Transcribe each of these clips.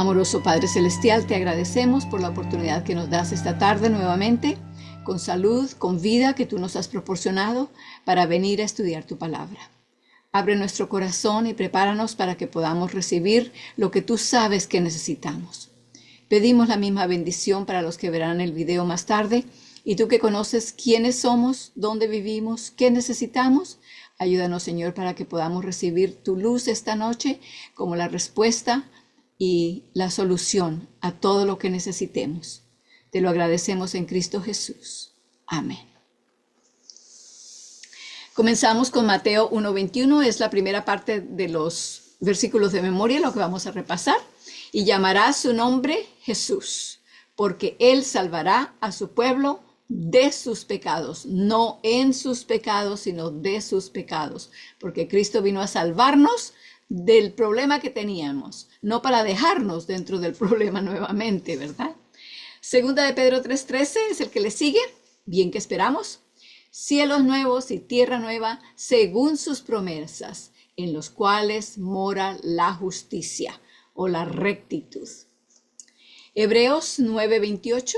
Amoroso Padre Celestial, te agradecemos por la oportunidad que nos das esta tarde nuevamente, con salud, con vida que tú nos has proporcionado para venir a estudiar tu palabra. Abre nuestro corazón y prepáranos para que podamos recibir lo que tú sabes que necesitamos. Pedimos la misma bendición para los que verán el video más tarde, y tú que conoces quiénes somos, dónde vivimos, qué necesitamos, ayúdanos, Señor, para que podamos recibir tu luz esta noche como la respuesta y la solución a todo lo que necesitemos. Te lo agradecemos en Cristo Jesús. Amén. Comenzamos con Mateo 1:21, es la primera parte de los versículos de memoria, lo que vamos a repasar. Y llamará su nombre Jesús, porque él salvará a su pueblo de sus pecados, no en sus pecados, sino de sus pecados, porque Cristo vino a salvarnos del problema que teníamos, no para dejarnos dentro del problema nuevamente, ¿verdad? Segunda de Pedro 3:13 es el que le sigue. Bien que esperamos. Cielos nuevos y tierra nueva, según sus promesas, en los cuales mora la justicia o la rectitud. Hebreos 9:28.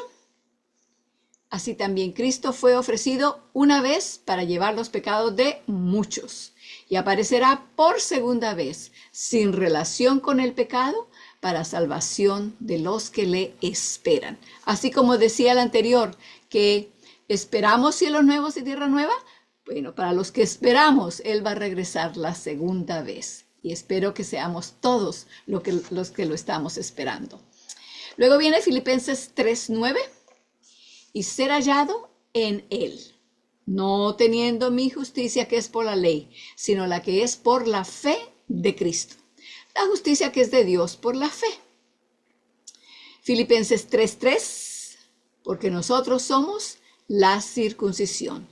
Así también Cristo fue ofrecido una vez para llevar los pecados de muchos, y aparecerá por segunda vez, sin relación con el pecado, para salvación de los que le esperan. Así como decía el anterior, que esperamos cielos nuevos y tierra nueva, bueno, para los que esperamos, Él va a regresar la segunda vez. Y espero que seamos todos los que lo estamos esperando. Luego viene Filipenses 3:9. Y ser hallado en Él, no teniendo mi justicia que es por la ley, sino la que es por la fe de Cristo. La justicia que es de Dios por la fe. Filipenses 3:3, porque nosotros somos la circuncisión,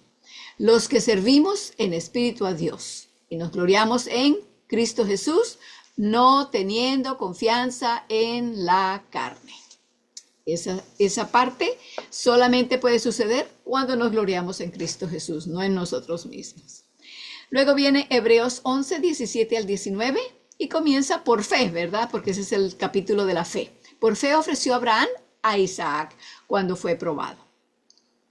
los que servimos en espíritu a Dios, y nos gloriamos en Cristo Jesús, no teniendo confianza en la carne. Esa parte solamente puede suceder cuando nos gloriamos en Cristo Jesús, no en nosotros mismos. Luego viene Hebreos 11, 17 al 19 y comienza por fe, ¿verdad? Porque ese es el capítulo de la fe. Por fe ofreció Abraham a Isaac cuando fue probado.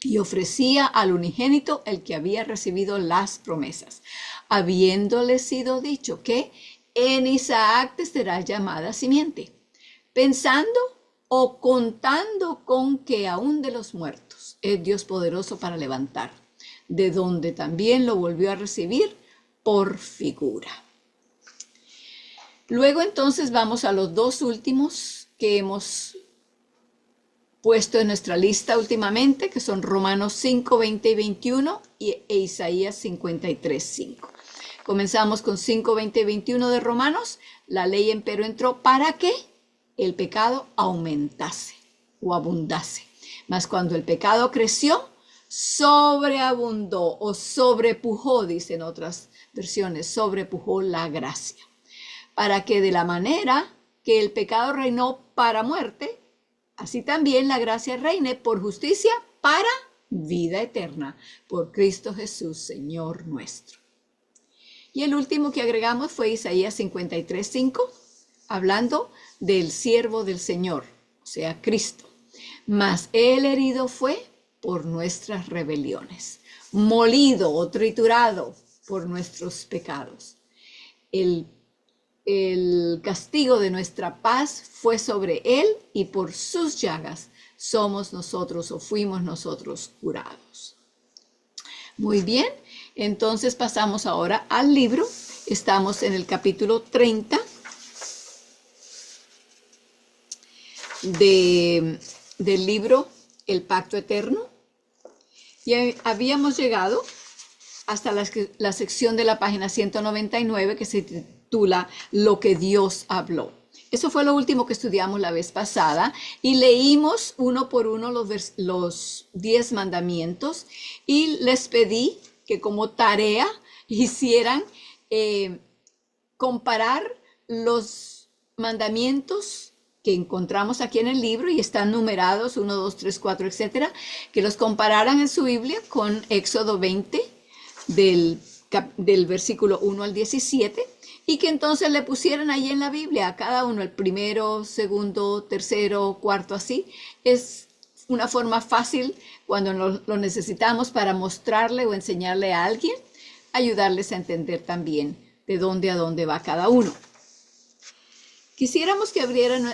Y ofrecía al unigénito el que había recibido las promesas, habiéndole sido dicho que en Isaac te será llamada simiente, pensando o contando con que aún de los muertos es Dios poderoso para levantar, de donde también lo volvió a recibir por figura. Luego entonces vamos a los dos últimos que hemos puesto en nuestra lista últimamente, que son Romanos 5, 20 y 21 e Isaías 53, 5. Comenzamos con 5, 20 y 21 de Romanos. La ley empero entró para que el pecado aumentase o abundase. Mas cuando el pecado creció, sobreabundó o sobrepujó, dicen otras versiones, sobrepujó la gracia. Para que de la manera que el pecado reinó para muerte, así también la gracia reine por justicia para vida eterna, por Cristo Jesús, Señor nuestro. Y el último que agregamos fue Isaías 53, 5, hablando del siervo del Señor, o sea, Cristo. Mas él herido fue por nuestras rebeliones, molido o triturado por nuestros pecados. El castigo de nuestra paz fue sobre él, y por sus llagas somos nosotros o fuimos nosotros curados. Muy bien, entonces pasamos ahora al libro. Estamos en el capítulo 30 del libro El Pacto Eterno, y habíamos llegado hasta la sección de la página 199 que se titula Lo que Dios habló. Eso fue lo último que estudiamos la vez pasada y leímos uno por uno los 10 mandamientos, y les pedí que como tarea hicieran comparar los mandamientos que encontramos aquí en el libro, y están numerados 1, 2, 3, 4, etcétera, que los compararan en su Biblia con Éxodo 20 del versículo 1 al 17, y que entonces le pusieran ahí en la Biblia a cada uno el primero, segundo, tercero, cuarto, así. Es una forma fácil cuando lo necesitamos para mostrarle o enseñarle a alguien, ayudarles a entender también de dónde a dónde va cada uno. Quisiéramos que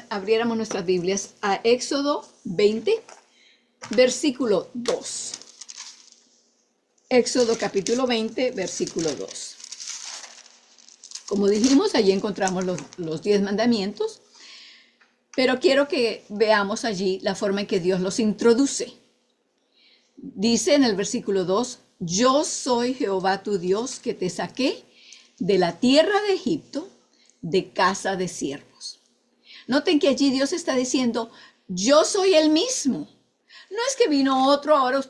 abriéramos nuestras Biblias a Éxodo 20, versículo 2. Éxodo capítulo 20, versículo 2. Como dijimos, allí encontramos los 10 mandamientos, pero quiero que veamos allí la forma en que Dios los introduce. Dice en el versículo 2, yo soy Jehová tu Dios que te saqué de la tierra de Egipto, de casa de siervos. Noten que allí Dios está diciendo, yo soy el mismo. No es que vino otro, ahora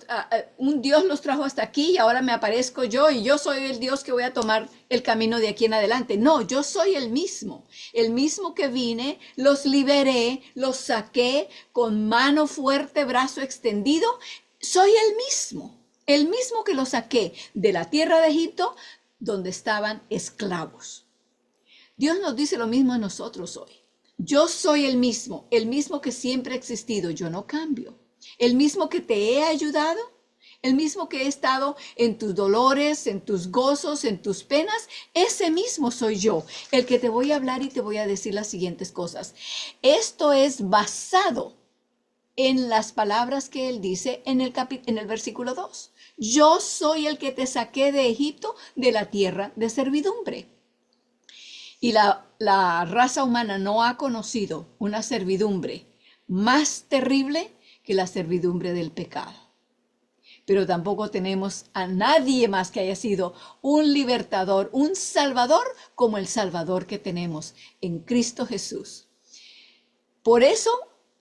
un Dios los trajo hasta aquí y ahora me aparezco yo y yo soy el Dios que voy a tomar el camino de aquí en adelante. No, yo soy el mismo que vine, los liberé, los saqué con mano fuerte, brazo extendido. Soy el mismo que los saqué de la tierra de Egipto donde estaban esclavos. Dios nos dice lo mismo a nosotros hoy. Yo soy el mismo que siempre ha existido, yo no cambio. El mismo que te he ayudado, el mismo que he estado en tus dolores, en tus gozos, en tus penas, ese mismo soy yo, el que te voy a hablar y te voy a decir las siguientes cosas. Esto es basado en las palabras que él dice en el versículo 2. Yo soy el que te saqué de Egipto, de la tierra de servidumbre. Y la raza humana no ha conocido una servidumbre más terrible que la servidumbre del pecado. Pero tampoco tenemos a nadie más que haya sido un libertador, un salvador, como el salvador que tenemos en Cristo Jesús. Por eso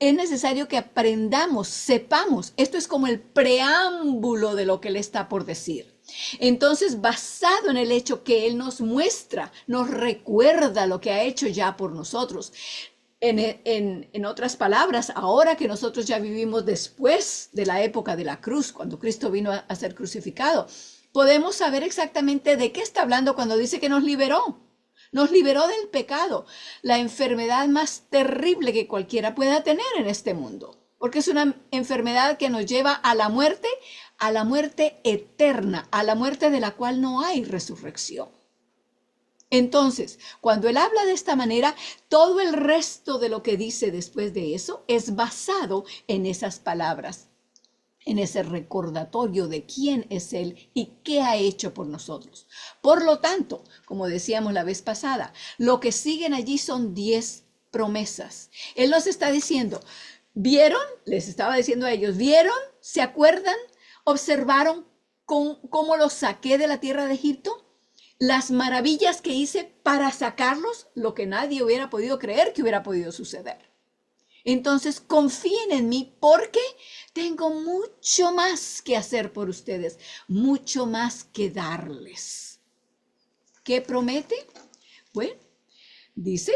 es necesario que aprendamos, sepamos, esto es como el preámbulo de lo que él está por decir. Entonces, basado en el hecho que él nos muestra, nos recuerda lo que ha hecho ya por nosotros. En otras palabras, ahora que nosotros ya vivimos después de la época de la cruz, cuando Cristo vino a ser crucificado, podemos saber exactamente de qué está hablando cuando dice que nos liberó. Nos liberó del pecado, la enfermedad más terrible que cualquiera pueda tener en este mundo, porque es una enfermedad que nos lleva a la muerte eterna, a la muerte de la cual no hay resurrección. Entonces, cuando él habla de esta manera, todo el resto de lo que dice después de eso es basado en esas palabras, en ese recordatorio de quién es él y qué ha hecho por nosotros. Por lo tanto, como decíamos la vez pasada, lo que siguen allí son 10 promesas. Él nos está diciendo, ¿vieron? Les estaba diciendo a ellos, ¿vieron? ¿Se acuerdan? ¿Observaron cómo los saqué de la tierra de Egipto? Las maravillas que hice para sacarlos, lo que nadie hubiera podido creer que hubiera podido suceder. Entonces confíen en mí porque tengo mucho más que hacer por ustedes, mucho más que darles. ¿Qué promete? Bueno, dice,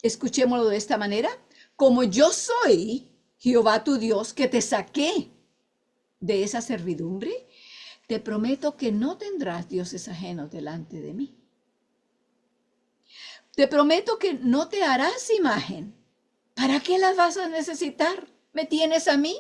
escuchémoslo de esta manera, como yo soy Jehová tu Dios que te saqué de esa servidumbre, te prometo que no tendrás dioses ajenos delante de mí. Te prometo que no te harás imagen. ¿Para qué las vas a necesitar? ¿Me tienes a mí?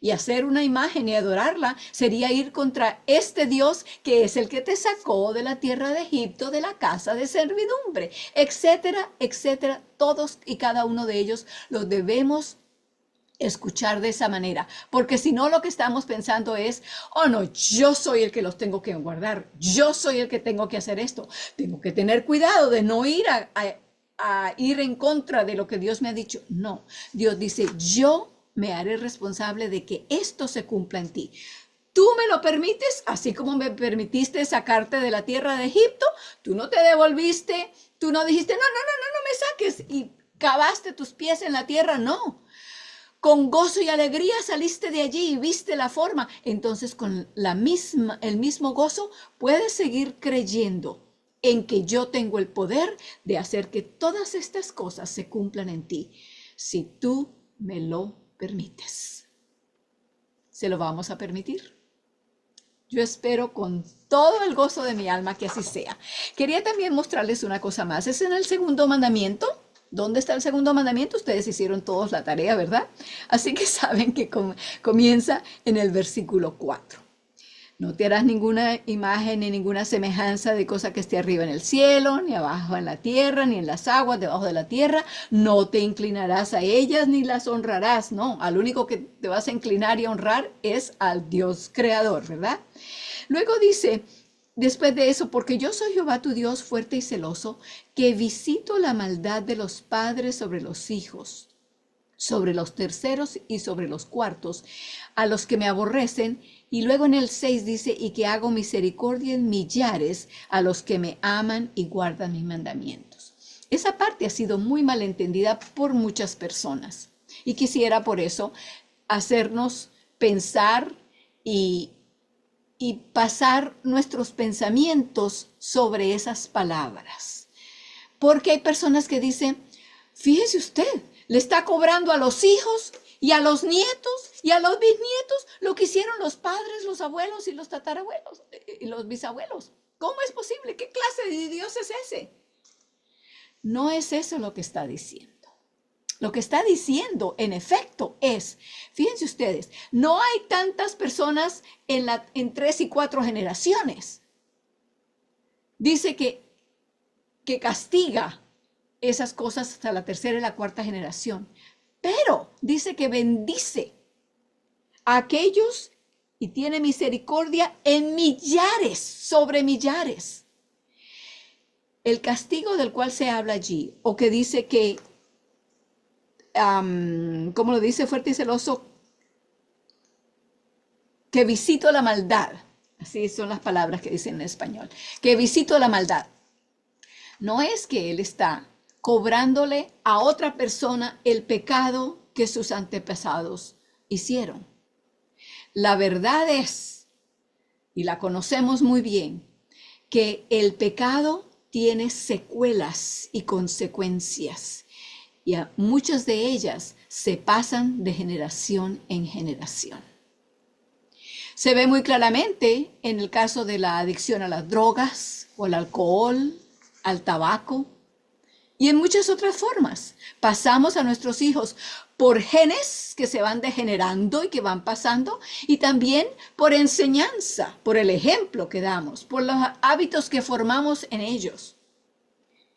Y hacer una imagen y adorarla sería ir contra este Dios que es el que te sacó de la tierra de Egipto, de la casa de servidumbre, etcétera, etcétera. Todos y cada uno de ellos los debemos escuchar de esa manera, porque si no lo que estamos pensando es, oh no, yo soy el que los tengo que guardar, yo soy el que tengo que hacer esto, tengo que tener cuidado de no ir a ir en contra de lo que Dios me ha dicho. No, Dios dice, yo me haré responsable de que esto se cumpla en ti. Tú me lo permites, así como me permitiste sacarte de la tierra de Egipto, tú no te devolviste, tú no dijiste, no me saques y cavaste tus pies en la tierra, no. Con gozo y alegría saliste de allí y viste la forma. Entonces con el mismo gozo puedes seguir creyendo en que yo tengo el poder de hacer que todas estas cosas se cumplan en ti, si tú me lo permites. ¿Se lo vamos a permitir? Yo espero con todo el gozo de mi alma que así sea. Quería también mostrarles una cosa más. Es en el segundo mandamiento. ¿Dónde está el segundo mandamiento? Ustedes hicieron todos la tarea, ¿verdad? Así que saben que comienza en el versículo 4. No te harás ninguna imagen ni ninguna semejanza de cosa que esté arriba en el cielo, ni abajo en la tierra, ni en las aguas debajo de la tierra. No te inclinarás a ellas ni las honrarás. No, al único que te vas a inclinar y honrar es al Dios creador, ¿verdad? Luego dice, después de eso, porque yo soy Jehová tu Dios fuerte y celoso, que visito la maldad de los padres sobre los hijos, sobre los terceros y sobre los cuartos, a los que me aborrecen. Y luego en el 6 dice, y que hago misericordia en millares a los que me aman y guardan mis mandamientos. Esa parte ha sido muy mal entendida por muchas personas. Y quisiera por eso hacernos pensar y pasar nuestros pensamientos sobre esas palabras. Porque hay personas que dicen, fíjese usted, le está cobrando a los hijos y a los nietos y a los bisnietos lo que hicieron los padres, los abuelos y los tatarabuelos y los bisabuelos. ¿Cómo es posible? ¿Qué clase de Dios es ese? No es eso lo que está diciendo. Lo que está diciendo, en efecto, es, fíjense ustedes, no hay tantas personas en 3 y 4 generaciones. Dice que castiga esas cosas hasta la 3ª y la 4ª generación. Pero dice que bendice a aquellos y tiene misericordia en millares, sobre millares. El castigo del cual se habla allí, o que dice que, como lo dice fuerte y celoso, que visito la maldad. Así son las palabras que dicen en español. Que visito la maldad. No es que él está cobrándole a otra persona el pecado que sus antepasados hicieron. La verdad es, y la conocemos muy bien, que el pecado tiene secuelas y consecuencias, y muchas de ellas se pasan de generación en generación. Se ve muy claramente en el caso de la adicción a las drogas o al alcohol, al tabaco, y en muchas otras formas. Pasamos a nuestros hijos por genes que se van degenerando y que van pasando, y también por enseñanza, por el ejemplo que damos, por los hábitos que formamos en ellos.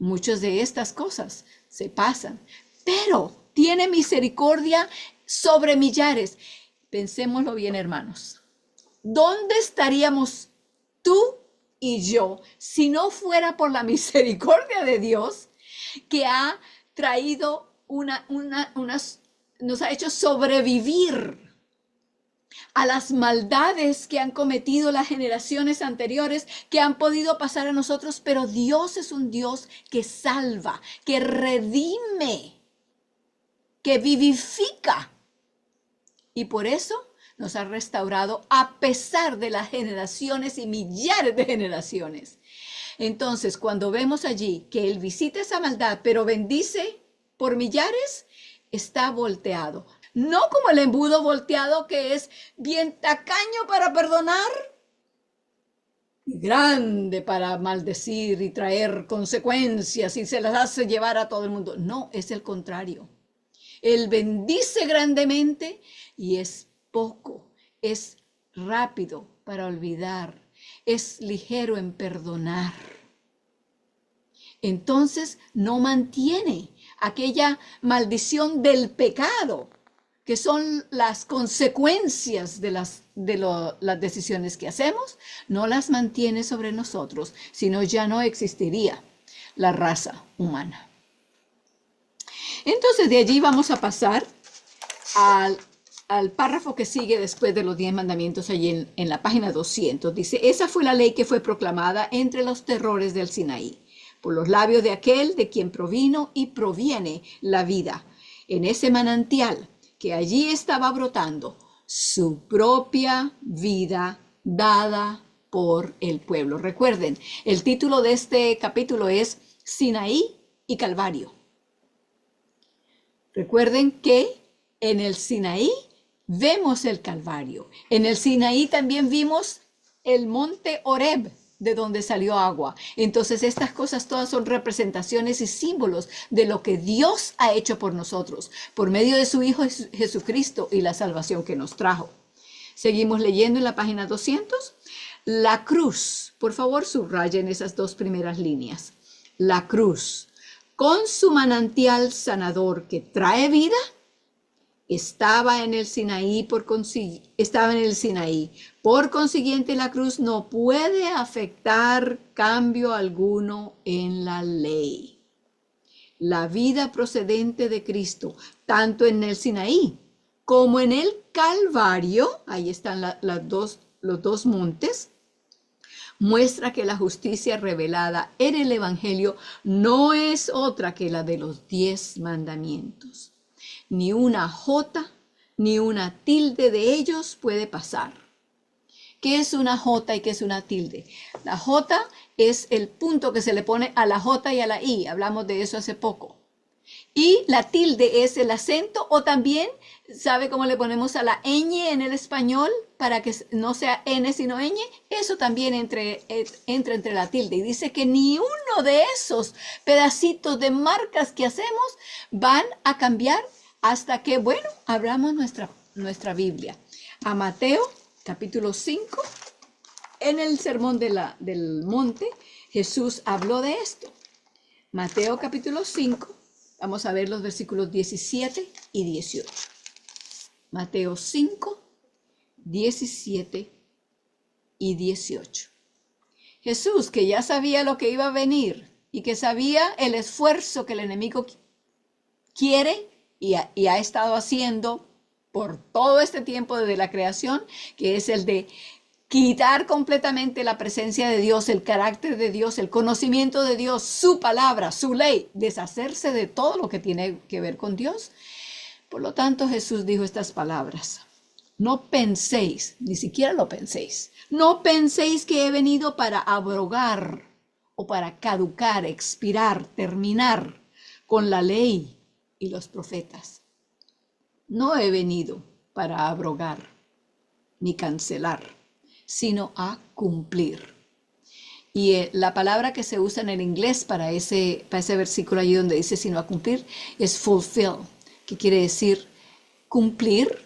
Muchas de estas cosas se pasan, pero tiene misericordia sobre millares. Pensémoslo bien, hermanos. ¿Dónde estaríamos tú y yo si no fuera por la misericordia de Dios, que ha traído nos ha hecho sobrevivir a las maldades que han cometido las generaciones anteriores, que han podido pasar a nosotros? Pero Dios es un Dios que salva, que redime, que vivifica, y por eso nos ha restaurado a pesar de las generaciones y millares de generaciones. Entonces, cuando vemos allí que Él visita esa maldad, pero bendice por millares, está volteado. No como el embudo volteado, que es bien tacaño para perdonar y grande para maldecir y traer consecuencias y se las hace llevar a todo el mundo. No, es el contrario. Él bendice grandemente y es poco, es rápido para olvidar, es ligero en perdonar. Entonces no mantiene aquella maldición del pecado, que son las consecuencias de las decisiones que hacemos, no las mantiene sobre nosotros, sino ya no existiría la raza humana. Entonces de allí vamos a pasar al párrafo que sigue después de los 10 mandamientos, allí en la página 200. Dice, esa fue la ley que fue proclamada entre los terrores del Sinaí, por los labios de aquel de quien provino y proviene la vida, en ese manantial que allí estaba brotando su propia vida dada por el pueblo. Recuerden, el título de este capítulo es Sinaí y Calvario. Recuerden que en el Sinaí vemos el Calvario. En el Sinaí también vimos el monte Horeb, de donde salió agua. Entonces estas cosas todas son representaciones y símbolos de lo que Dios ha hecho por nosotros, por medio de su Hijo Jesucristo y la salvación que nos trajo. Seguimos leyendo en la página 200. La cruz, por favor subrayen esas dos primeras líneas. La cruz, con su manantial sanador que trae vida, estaba en el Sinaí. Por consiguiente, la cruz no puede afectar cambio alguno en la ley. La vida procedente de Cristo, tanto en el Sinaí como en el Calvario, ahí están los dos montes, muestra que la justicia revelada en el Evangelio no es otra que la de los 10 mandamientos. Ni una jota ni una tilde de ellos puede pasar. ¿Qué es una jota y qué es una tilde? La jota es el punto que se le pone a la jota y a la i. Hablamos de eso hace poco. Y la tilde es el acento, o también, ¿sabe cómo le ponemos a la ñ en el español para que no sea n sino ñ? Eso también entra entre la tilde. Y dice que ni uno de esos pedacitos de marcas que hacemos van a cambiar hasta que, bueno, abramos nuestra Biblia. A Mateo, capítulo 5, en el sermón del monte, Jesús habló de esto. Mateo, capítulo 5. Vamos a ver los versículos 17 y 18. Mateo 5, 17 y 18. Jesús, que ya sabía lo que iba a venir y que sabía el esfuerzo que el enemigo quiere y ha estado haciendo por todo este tiempo desde la creación, que es el de quitar completamente la presencia de Dios, el carácter de Dios, el conocimiento de Dios, su palabra, su ley, deshacerse de todo lo que tiene que ver con Dios. Por lo tanto, Jesús dijo estas palabras: no penséis, ni siquiera lo penséis, no penséis que he venido para abrogar o para caducar, expirar, terminar con la ley y los profetas. No he venido para abrogar ni cancelar, sino a cumplir. Y la palabra que se usa en el inglés para ese versículo allí donde dice sino a cumplir es fulfill, que quiere decir cumplir,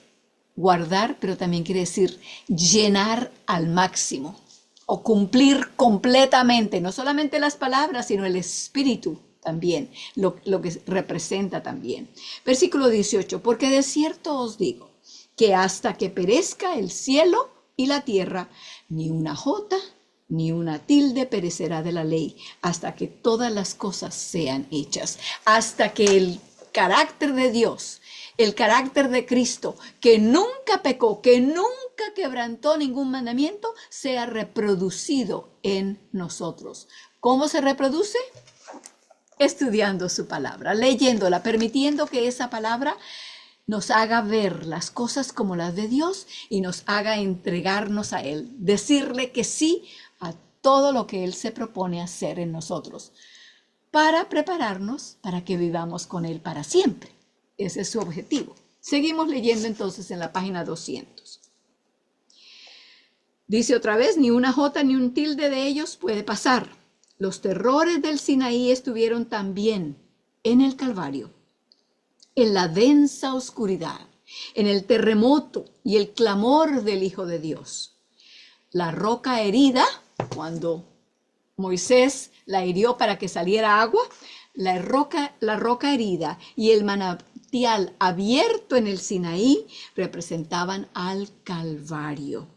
guardar, pero también quiere decir llenar al máximo o cumplir completamente, no solamente las palabras, sino el espíritu también, lo que representa también. Versículo 18, porque de cierto os digo que hasta que perezca el cielo y la tierra, ni una jota ni una tilde perecerá de la ley, hasta que todas las cosas sean hechas, hasta que el carácter de Dios, el carácter de Cristo, que nunca pecó, que nunca quebrantó ningún mandamiento, sea reproducido en nosotros. ¿Cómo se reproduce? Estudiando su palabra, leyéndola, permitiendo que esa palabra nos haga ver las cosas como las de Dios y nos haga entregarnos a Él, decirle que sí a todo lo que Él se propone hacer en nosotros, para prepararnos para que vivamos con Él para siempre. Ese es su objetivo. Seguimos leyendo entonces en la página 200. Dice otra vez, ni una jota ni un tilde de ellos puede pasar. Los terrores del Sinaí estuvieron también en el Calvario, en la densa oscuridad, en el terremoto y el clamor del Hijo de Dios. La roca herida, cuando Moisés la hirió para que saliera agua, la roca herida y el manantial abierto en el Sinaí representaban al Calvario.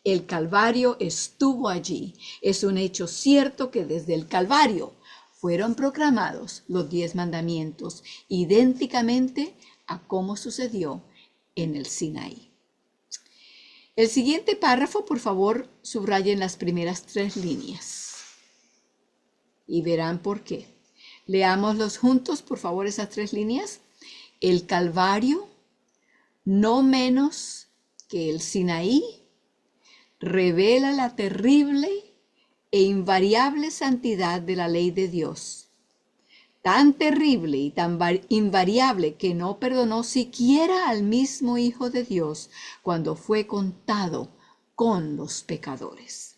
El Calvario estuvo allí. Es un hecho cierto que desde el Calvario fueron proclamados los 10 mandamientos, idénticamente a cómo sucedió en el Sinaí. El siguiente párrafo, por favor, subrayen las primeras 3 líneas y verán por qué. Leámoslos juntos, por favor, esas 3 líneas. El Calvario, no menos que el Sinaí, revela la terrible e invariable santidad de la ley de Dios, tan terrible y tan invariable que no perdonó siquiera al mismo Hijo de Dios cuando fue contado con los pecadores.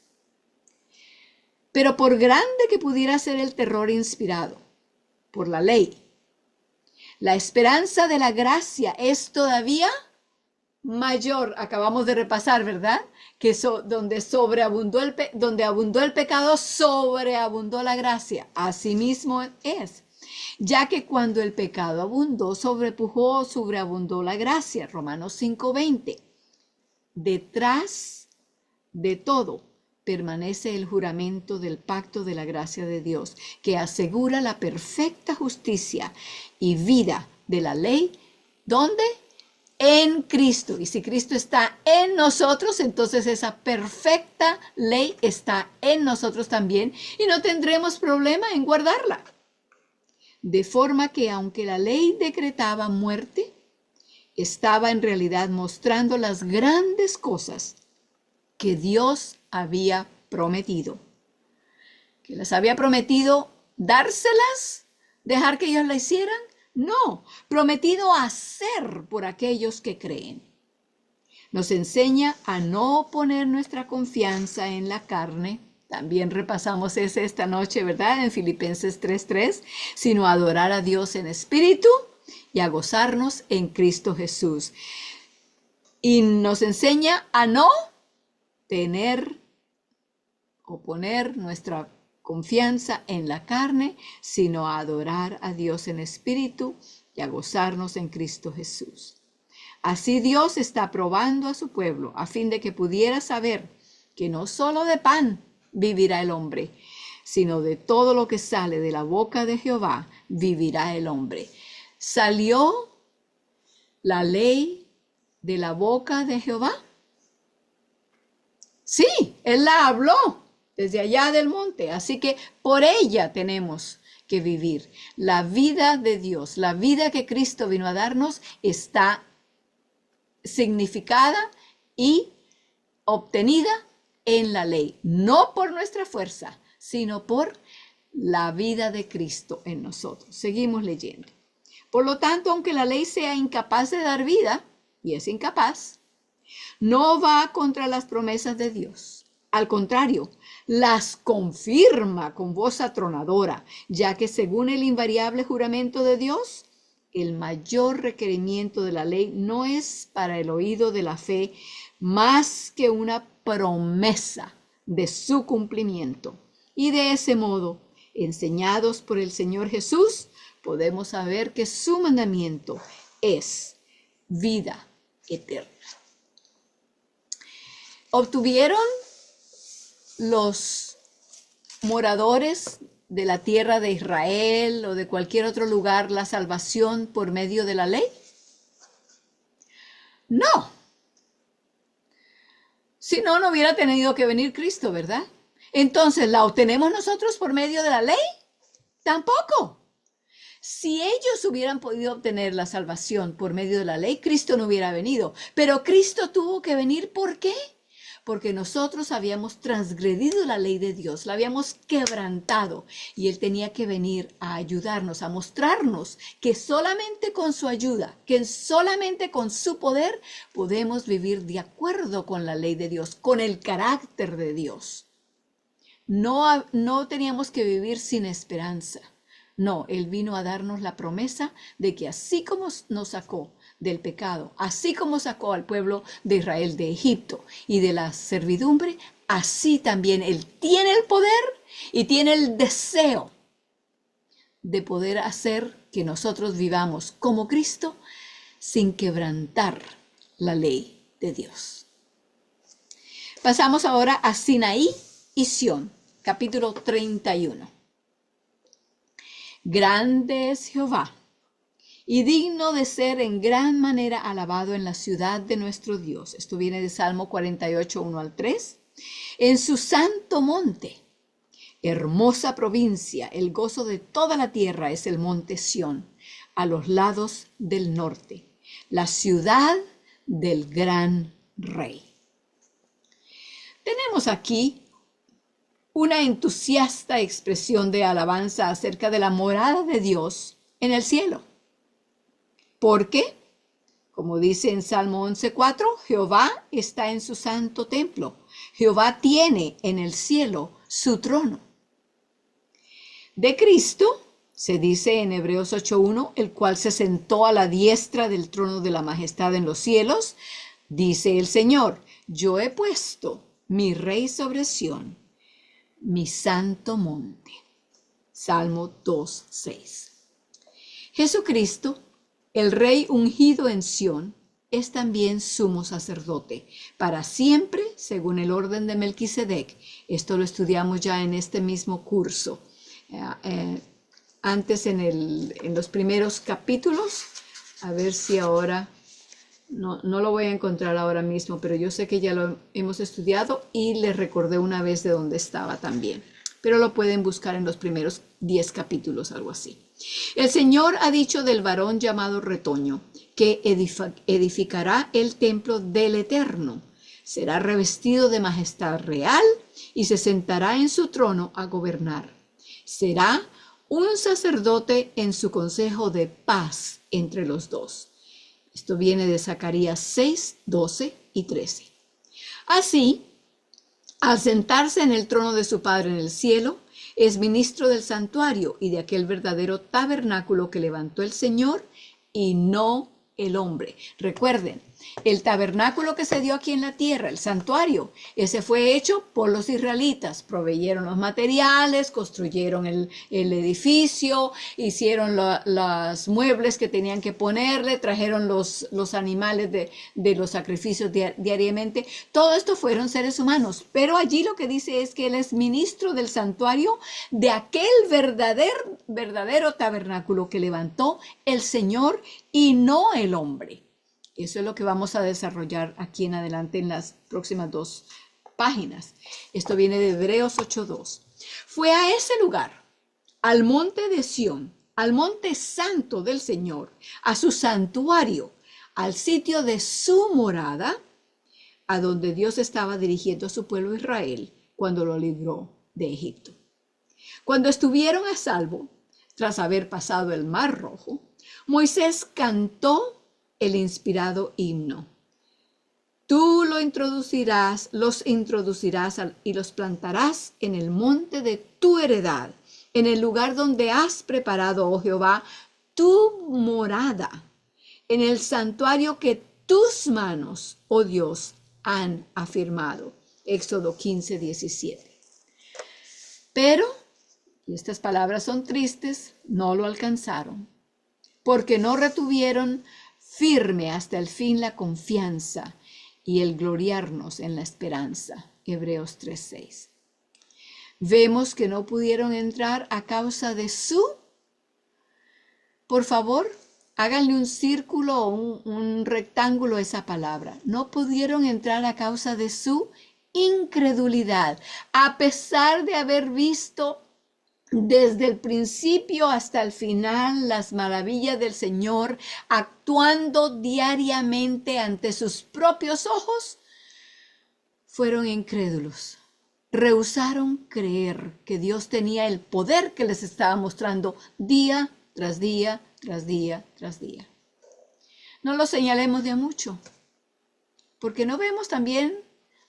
Pero por grande que pudiera ser el terror inspirado por la ley, la esperanza de la gracia es todavía mayor. Acabamos de repasar, ¿verdad? Que donde abundó el pecado, sobreabundó la gracia. Asimismo es, ya que cuando el pecado abundó, sobreabundó la gracia. Romanos 5:20. Detrás de todo permanece el juramento del pacto de la gracia de Dios, que asegura la perfecta justicia y vida de la ley. ¿Dónde? En Cristo. Y si Cristo está en nosotros, entonces esa perfecta ley está en nosotros también y no tendremos problema en guardarla. De forma que aunque la ley decretaba muerte, estaba en realidad mostrando las grandes cosas que Dios había prometido. Que les había prometido dárselas, dejar que ellos la hicieran. No, prometido hacer por aquellos que creen. Nos enseña a no poner nuestra confianza en la carne. También repasamos esta noche, ¿verdad? En Filipenses 3:3, sino a adorar a Dios en espíritu y a gozarnos en Cristo Jesús. Y nos enseña a no tener o poner nuestra confianza en la carne, sino a adorar a Dios en espíritu y a gozarnos en Cristo Jesús. Así Dios está probando a su pueblo a fin de que pudiera saber que no solo de pan vivirá el hombre, sino de todo lo que sale de la boca de Jehová vivirá el hombre. ¿Salió la ley de la boca de Jehová? Sí, Él la habló desde allá del monte, así que por ella tenemos que vivir. La vida de Dios, la vida que Cristo vino a darnos está significada y obtenida en la ley, no por nuestra fuerza, sino por la vida de Cristo en nosotros. Seguimos leyendo. Por lo tanto, aunque la ley sea incapaz de dar vida, y es incapaz, no va contra las promesas de Dios. Al contrario, las confirma con voz atronadora, ya que según el invariable juramento de Dios, el mayor requerimiento de la ley no es para el oído de la fe más que una promesa de su cumplimiento. Y de ese modo, enseñados por el Señor Jesús, podemos saber que su mandamiento es vida eterna. ¿Obtuvieron los moradores de la tierra de Israel o de cualquier otro lugar la salvación por medio de la ley? No. Si no, no hubiera tenido que venir Cristo, ¿verdad? Entonces, ¿la obtenemos nosotros por medio de la ley? Tampoco. Si ellos hubieran podido obtener la salvación por medio de la ley, Cristo no hubiera venido. Pero Cristo tuvo que venir, ¿por qué? Porque nosotros habíamos transgredido la ley de Dios, la habíamos quebrantado y Él tenía que venir a ayudarnos, a mostrarnos que solamente con su ayuda, que solamente con su poder podemos vivir de acuerdo con la ley de Dios, con el carácter de Dios. No teníamos que vivir sin esperanza. No, Él vino a darnos la promesa de que así como nos sacó del pecado, así como sacó al pueblo de Israel de Egipto y de la servidumbre, así también Él tiene el poder y tiene el deseo de poder hacer que nosotros vivamos como Cristo sin quebrantar la ley de Dios. Pasamos ahora a Sinaí y Sión, capítulo 31. Grande es Jehová y digno de ser en gran manera alabado en la ciudad de nuestro Dios. Esto viene de Salmo 48, 1 al 3. En su santo monte, hermosa provincia, el gozo de toda la tierra es el monte Sión, a los lados del norte, la ciudad del gran rey. Tenemos aquí una entusiasta expresión de alabanza acerca de la morada de Dios en el cielo. ¿Por qué? Como dice en Salmo 11:4, Jehová está en su santo templo. Jehová tiene en el cielo su trono. De Cristo se dice en Hebreos 8:1, el cual se sentó a la diestra del trono de la majestad en los cielos. Dice el Señor, yo he puesto mi rey sobre Sión, mi santo monte. Salmo 2:6. Jesucristo, el Rey ungido en Sión, es también sumo sacerdote para siempre, según el orden de Melquisedec. Esto lo estudiamos ya en este mismo curso. Antes en los primeros capítulos, a ver si ahora, no lo voy a encontrar ahora mismo, pero yo sé que ya lo hemos estudiado y les recordé una vez de dónde estaba también. Pero lo pueden buscar en los primeros 10 capítulos, algo así. El Señor ha dicho del varón llamado Retoño, que edificará el templo del Eterno. Será revestido de majestad real y se sentará en su trono a gobernar. Será un sacerdote en su consejo de paz entre los dos. Esto viene de Zacarías 6, 12 y 13. Así, al sentarse en el trono de su Padre en el cielo, es ministro del santuario y de aquel verdadero tabernáculo que levantó el Señor y no el hombre. Recuerden, el tabernáculo que se dio aquí en la tierra, el santuario, ese fue hecho por los israelitas. Proveyeron los materiales, construyeron el edificio, hicieron los muebles que tenían que ponerle, trajeron los animales de los sacrificios diariamente. Todo esto fueron seres humanos, pero allí lo que dice es que él es ministro del santuario de aquel verdadero tabernáculo que levantó el Señor y no el hombre. Eso es lo que vamos a desarrollar aquí en adelante en las próximas 2 páginas. Esto viene de Hebreos 8:2. Fue a ese lugar, al monte de Sión, al monte santo del Señor, a su santuario, al sitio de su morada, a donde Dios estaba dirigiendo a su pueblo Israel cuando lo libró de Egipto. Cuando estuvieron a salvo, tras haber pasado el Mar Rojo, Moisés cantó el inspirado himno. Tú los introducirás y los plantarás en el monte de tu heredad, en el lugar donde has preparado, oh Jehová, tu morada, en el santuario que tus manos, oh Dios, han afirmado. Éxodo 15:17. Pero, y estas palabras son tristes, no lo alcanzaron, porque no retuvieron firme hasta el fin la confianza y el gloriarnos en la esperanza. Hebreos 3:6. Vemos que no pudieron entrar a causa de su... Por favor, háganle un círculo o un rectángulo a esa palabra. No pudieron entrar a causa de su incredulidad, a pesar de haber visto desde el principio hasta el final las maravillas del Señor actuando diariamente ante sus propios ojos. Fueron incrédulos, rehusaron creer que Dios tenía el poder que les estaba mostrando día tras día, tras día, tras día. No lo señalemos de mucho, porque no vemos también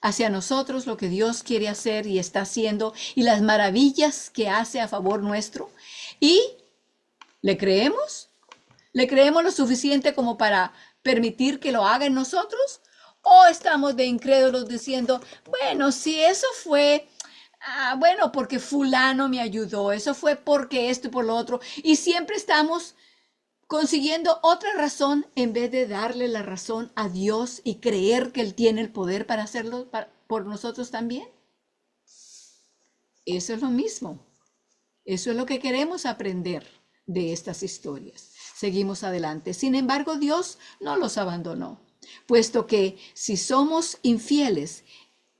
hacia nosotros lo que Dios quiere hacer y está haciendo y las maravillas que hace a favor nuestro. ¿Y le creemos? ¿Le creemos lo suficiente como para permitir que lo haga en nosotros? ¿O estamos de incrédulos diciendo, bueno, si eso fue, bueno, porque fulano me ayudó, eso fue porque esto y por lo otro, y siempre estamos consiguiendo otra razón en vez de darle la razón a Dios y creer que Él tiene el poder para hacerlo por nosotros también? Eso es lo mismo. Eso es lo que queremos aprender de estas historias. Seguimos adelante. Sin embargo, Dios no los abandonó, puesto que si somos infieles,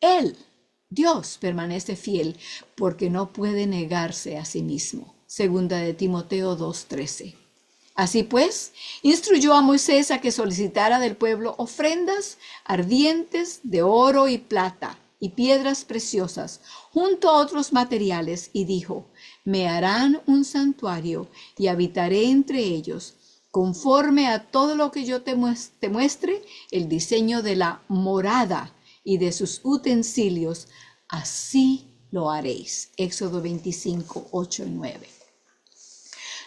Él, Dios, permanece fiel porque no puede negarse a sí mismo. Segunda de Timoteo 2:13. Así pues, instruyó a Moisés a que solicitara del pueblo ofrendas ardientes de oro y plata y piedras preciosas, junto a otros materiales, y dijo, me harán un santuario y habitaré entre ellos, conforme a todo lo que yo te muestre, el diseño de la morada y de sus utensilios, así lo haréis. Éxodo 25, 8 y 9.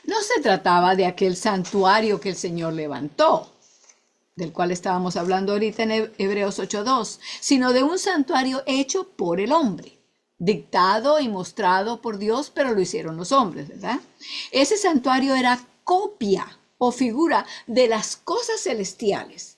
No se trataba de aquel santuario que el Señor levantó, del cual estábamos hablando ahorita en Hebreos 8:2, sino de un santuario hecho por el hombre, dictado y mostrado por Dios, pero lo hicieron los hombres, ¿verdad? Ese santuario era copia o figura de las cosas celestiales.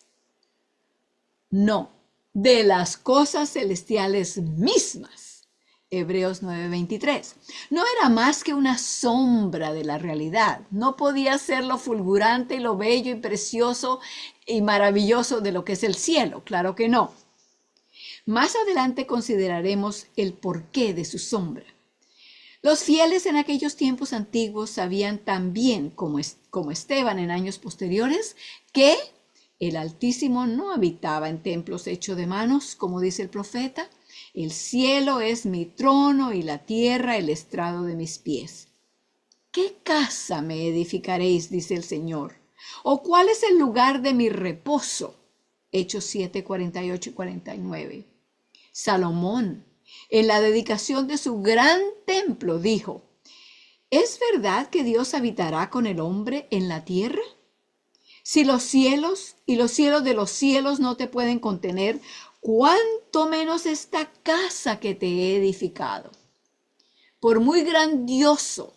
No, de las cosas celestiales mismas. Hebreos 9:23. No era más que una sombra de la realidad. No podía ser lo fulgurante y lo bello y precioso y maravilloso de lo que es el cielo. Claro que no. Más adelante consideraremos el porqué de su sombra. Los fieles en aquellos tiempos antiguos sabían también, como Esteban en años posteriores, que el Altísimo no habitaba en templos hechos de manos, como dice el profeta. El cielo es mi trono y la tierra el estrado de mis pies. ¿Qué casa me edificaréis? Dice el Señor. ¿O cuál es el lugar de mi reposo? Hechos 7, 48 y 49. Salomón, en la dedicación de su gran templo, dijo: ¿es verdad que Dios habitará con el hombre en la tierra? Si los cielos y los cielos de los cielos no te pueden contener, ¿cuánto menos esta casa que te he edificado? Por muy grandioso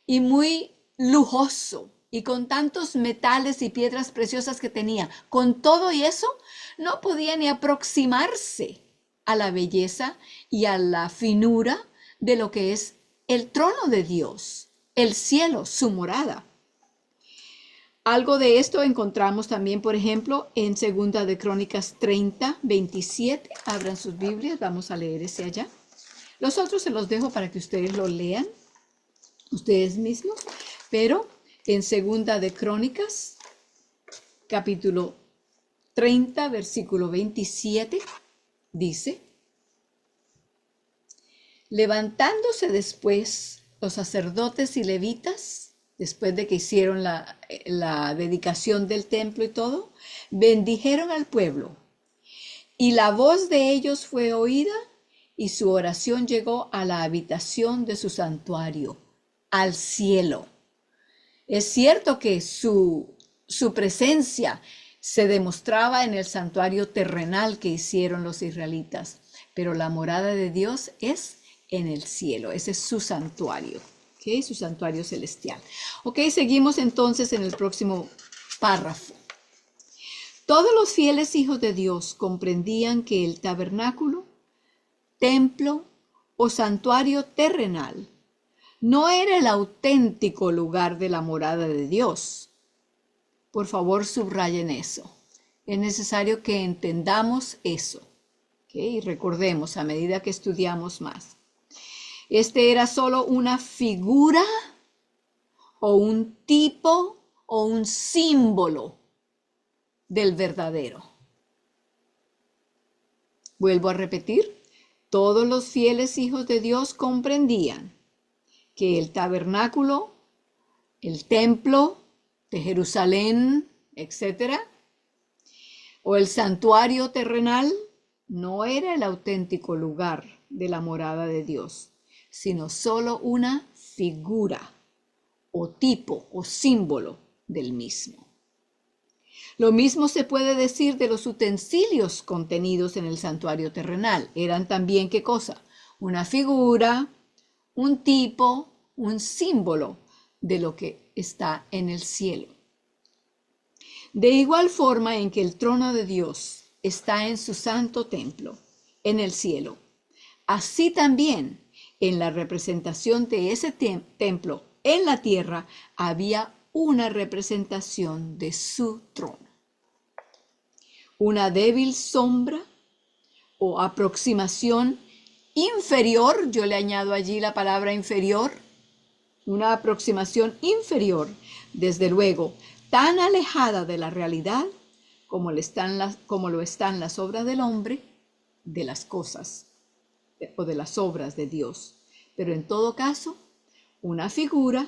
y muy lujoso y con tantos metales y piedras preciosas que tenía, con todo y eso, no podía ni aproximarse a la belleza y a la finura de lo que es el trono de Dios, el cielo, su morada. Algo de esto encontramos también, por ejemplo, en Segunda de Crónicas 30, 27. Abran sus Biblias, vamos a leer ese allá. Los otros se los dejo para que ustedes lo lean, ustedes mismos. Pero en Segunda de Crónicas, capítulo 30, versículo 27, dice: levantándose después los sacerdotes y levitas, después de que hicieron la dedicación del templo y todo, bendijeron al pueblo. Y la voz de ellos fue oída y su oración llegó a la habitación de su santuario, al cielo. Es cierto que su presencia se demostraba en el santuario terrenal que hicieron los israelitas, pero la morada de Dios es en el cielo. Ese es su santuario. ¿Okay? Su santuario celestial. Ok, seguimos entonces en el próximo párrafo. Todos los fieles hijos de Dios comprendían que el tabernáculo, templo o santuario terrenal no era el auténtico lugar de la morada de Dios. Por favor, subrayen eso. Es necesario que entendamos eso. ¿Okay? Y recordemos a medida que estudiamos más. Este era solo una figura o un tipo o un símbolo del verdadero. Vuelvo a repetir, todos los fieles hijos de Dios comprendían que el tabernáculo, el templo de Jerusalén, etc., o el santuario terrenal no era el auténtico lugar de la morada de Dios, sino solo una figura o tipo o símbolo del mismo. Lo mismo se puede decir de los utensilios contenidos en el santuario terrenal. Eran también, ¿qué cosa? Una figura, un tipo, un símbolo de lo que está en el cielo. De igual forma en que el trono de Dios está en su santo templo, en el cielo, así también en la representación de ese templo en la tierra había una representación de su trono. Una débil sombra o aproximación inferior, yo le añado allí la palabra inferior, una aproximación inferior, desde luego, tan alejada de la realidad como lo están las obras del hombre, de las cosas o de las obras de Dios. Pero en todo caso, una figura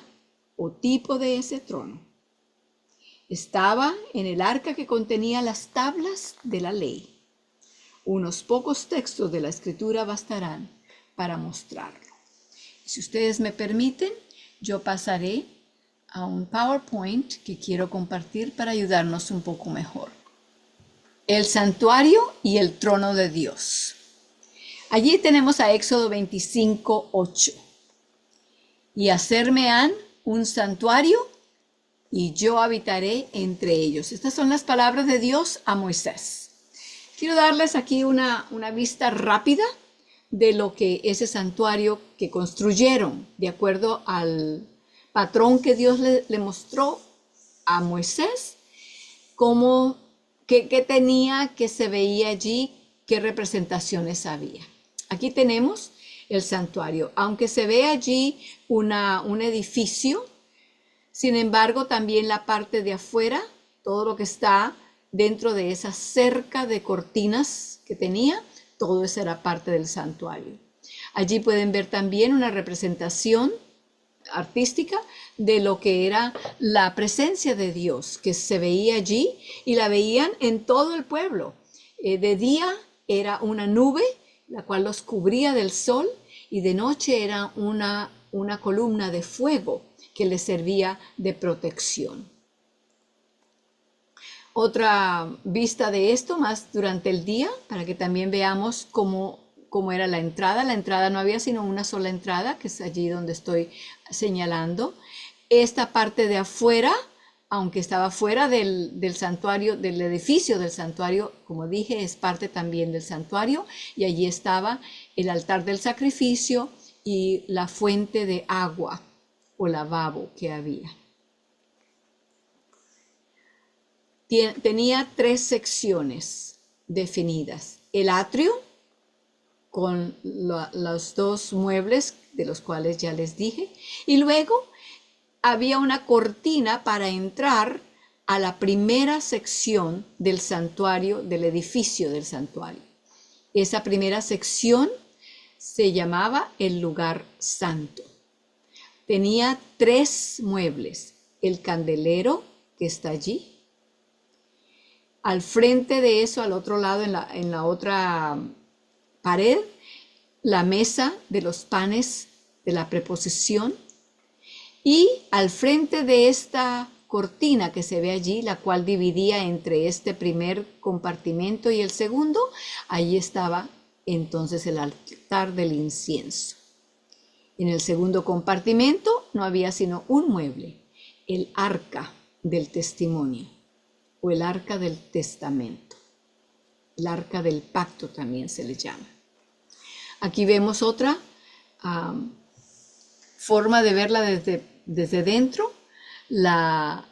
o tipo de ese trono. Estaba en el arca que contenía las tablas de la ley. Unos pocos textos de la escritura bastarán para mostrarlo. Si ustedes me permiten, yo pasaré a un PowerPoint que quiero compartir para ayudarnos un poco mejor. El santuario y el trono de Dios. Allí tenemos a Éxodo 25:8. Y hacerme han un santuario y yo habitaré entre ellos. Estas son las palabras de Dios a Moisés. Quiero darles aquí una vista rápida de lo que ese santuario que construyeron, de acuerdo al patrón que Dios le mostró a Moisés, qué tenía, qué se veía allí, qué representaciones había. Aquí tenemos el santuario, aunque se ve allí un edificio, sin embargo también la parte de afuera, todo lo que está dentro de esa cerca de cortinas que tenía, todo eso era parte del santuario. Allí pueden ver también una representación artística de lo que era la presencia de Dios, que se veía allí y la veían en todo el pueblo. De día era una nube, la cual los cubría del sol, y de noche era una columna de fuego que les servía de protección. Otra vista de esto más durante el día, para que también veamos cómo era la entrada. La entrada no había sino una sola entrada, que es allí donde estoy señalando. Esta parte de afuera, aunque estaba fuera del santuario, del edificio del santuario, como dije, es parte también del santuario, y allí estaba el altar del sacrificio y la fuente de agua o lavabo que había. Tenía 3 secciones definidas: el atrio, con los 2 muebles de los cuales ya les dije, y luego había una cortina para entrar a la primera sección del santuario, del edificio del santuario. Esa primera sección se llamaba el lugar santo. Tenía 3 muebles: el candelero que está allí, al frente de eso, al otro lado, en la otra pared, la mesa de los panes de la preposición, y al frente de esta cortina que se ve allí, la cual dividía entre este primer compartimento y el segundo, allí estaba entonces el altar del incienso. En el segundo compartimento no había sino un mueble: el arca del testimonio, o el arca del testamento. El arca del pacto también se le llama. Aquí vemos otra forma de verla desde dentro. La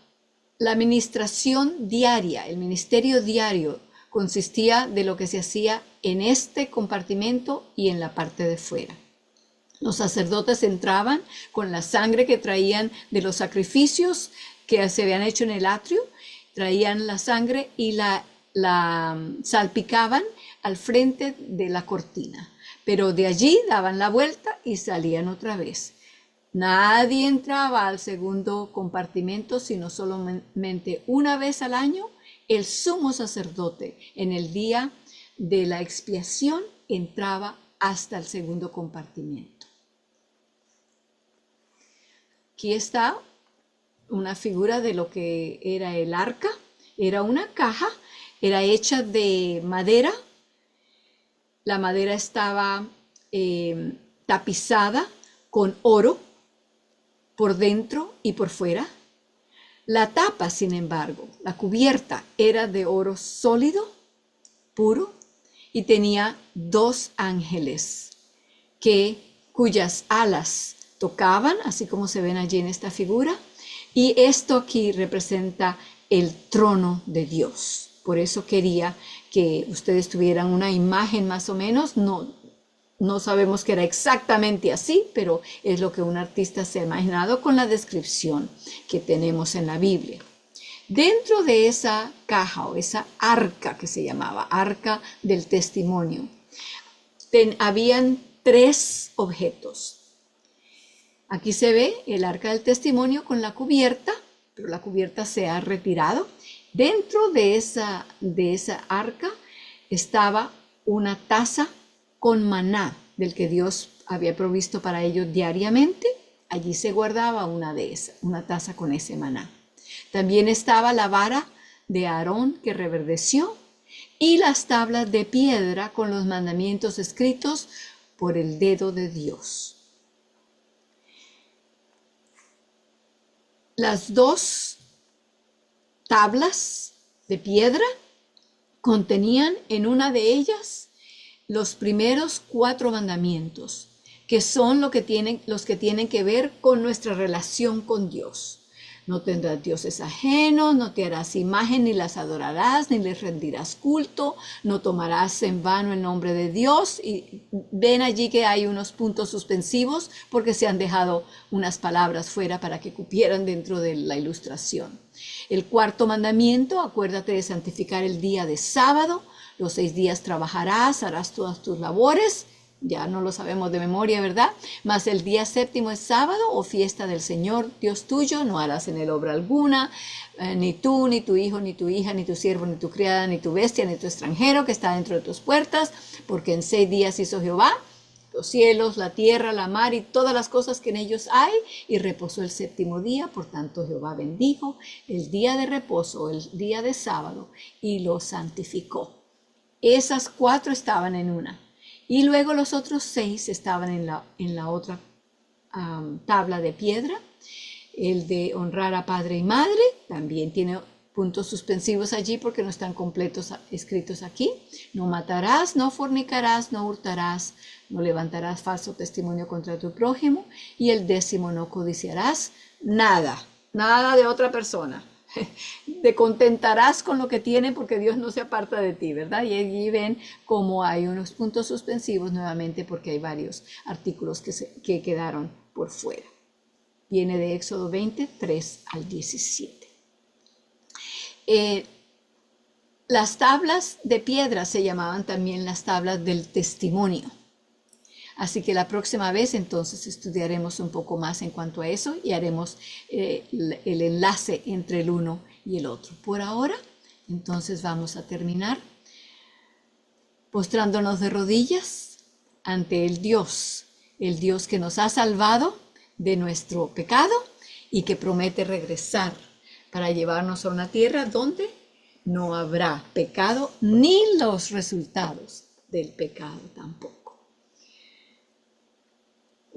administración diaria, el ministerio diario, consistía de lo que se hacía en este compartimento y en la parte de fuera. Los sacerdotes entraban con la sangre que traían de los sacrificios que se habían hecho en el atrio, traían la sangre y la salpicaban al frente de la cortina, pero de allí daban la vuelta y salían otra vez. Nadie entraba al segundo compartimento sino solamente una vez al año. El sumo sacerdote, en el día de la expiación, entraba hasta el segundo compartimento. Aquí está una figura de lo que era el arca. Era una caja, era hecha de madera. La madera estaba tapizada con oro por dentro y por fuera. La tapa, sin embargo, la cubierta, era de oro sólido, puro, y tenía 2 ángeles cuyas alas tocaban, así como se ven allí en esta figura. Y esto aquí representa el trono de Dios. Por eso quería que ustedes tuvieran una imagen más o menos. No sabemos que era exactamente así, pero es lo que un artista se ha imaginado con la descripción que tenemos en la Biblia. Dentro de esa caja o esa arca que se llamaba arca del testimonio, habían 3 objetos. Aquí se ve el arca del testimonio con la cubierta, pero la cubierta se ha retirado. Dentro de esa arca estaba una taza con maná del que Dios había provisto para ellos diariamente. Allí se guardaba una taza con ese maná. También estaba la vara de Aarón que reverdeció y las tablas de piedra con los mandamientos escritos por el dedo de Dios. Las dos tablas de piedra contenían en una de ellas los primeros 4 mandamientos, que son los que tienen que ver con nuestra relación con Dios. No tendrás dioses ajenos, no te harás imagen, ni las adorarás, ni les rendirás culto, no tomarás en vano el nombre de Dios. Y ven allí que hay unos puntos suspensivos porque se han dejado unas palabras fuera para que cupieran dentro de la ilustración. El 4.º mandamiento, acuérdate de santificar el día de sábado. Los 6 días trabajarás, harás todas tus labores. Ya no lo sabemos de memoria, ¿verdad? Mas el día 7º es sábado o fiesta del Señor Dios tuyo, no harás en él obra alguna, ni tú, ni tu hijo, ni tu hija, ni tu siervo, ni tu criada, ni tu bestia, ni tu extranjero que está dentro de tus puertas, porque en 6 días hizo Jehová los cielos, la tierra, la mar y todas las cosas que en ellos hay, y reposó el 7º día. Por tanto Jehová bendijo el día de reposo, el día de sábado, y lo santificó. Esas 4 estaban en una. Y luego los otros 6 estaban en la otra tabla de piedra. El de honrar a padre y madre también tiene puntos suspensivos allí porque no están completos escritos aquí. No matarás, no fornicarás, no hurtarás, no levantarás falso testimonio contra tu prójimo. Y el 10º, no codiciarás nada de otra persona. Te contentarás con lo que tiene porque Dios no se aparta de ti, ¿verdad? Y allí ven cómo hay unos puntos suspensivos nuevamente porque hay varios artículos que quedaron por fuera. Viene de Éxodo 20, 3 al 17. Las tablas de piedra se llamaban también las tablas del testimonio. Así que la próxima vez entonces estudiaremos un poco más en cuanto a eso y haremos el enlace entre el uno y el otro. Por ahora, entonces vamos a terminar postrándonos de rodillas ante el Dios que nos ha salvado de nuestro pecado y que promete regresar para llevarnos a una tierra donde no habrá pecado ni los resultados del pecado tampoco.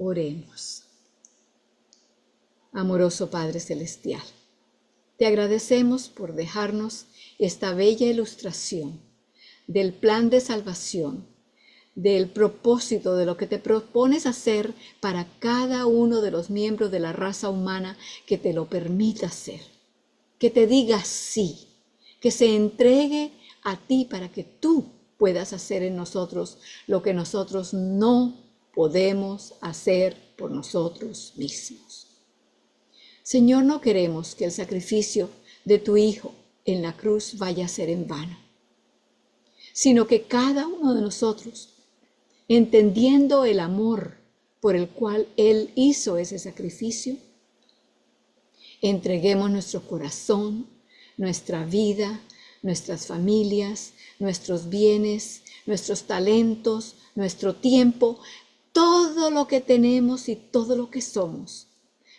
Oremos. Amoroso Padre Celestial, te agradecemos por dejarnos esta bella ilustración del plan de salvación, del propósito de lo que te propones hacer para cada uno de los miembros de la raza humana que te lo permita hacer, que te diga sí, que se entregue a ti para que tú puedas hacer en nosotros lo que nosotros no podemos hacer por nosotros mismos. Señor, no queremos que el sacrificio de tu Hijo en la cruz vaya a ser en vano, sino que cada uno de nosotros, entendiendo el amor por el cual Él hizo ese sacrificio, entreguemos nuestro corazón, nuestra vida, nuestras familias, nuestros bienes, nuestros talentos, nuestro tiempo, todo lo que tenemos y todo lo que somos,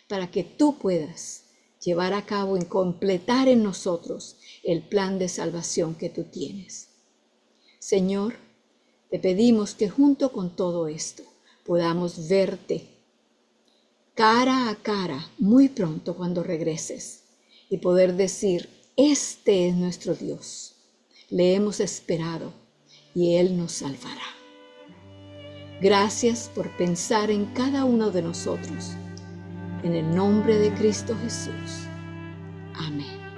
para que tú puedas llevar a cabo y completar en nosotros el plan de salvación que tú tienes. Señor, te pedimos que junto con todo esto podamos verte cara a cara muy pronto cuando regreses y poder decir, este es nuestro Dios, le hemos esperado y Él nos salvará. Gracias por pensar en cada uno de nosotros. En el nombre de Cristo Jesús. Amén.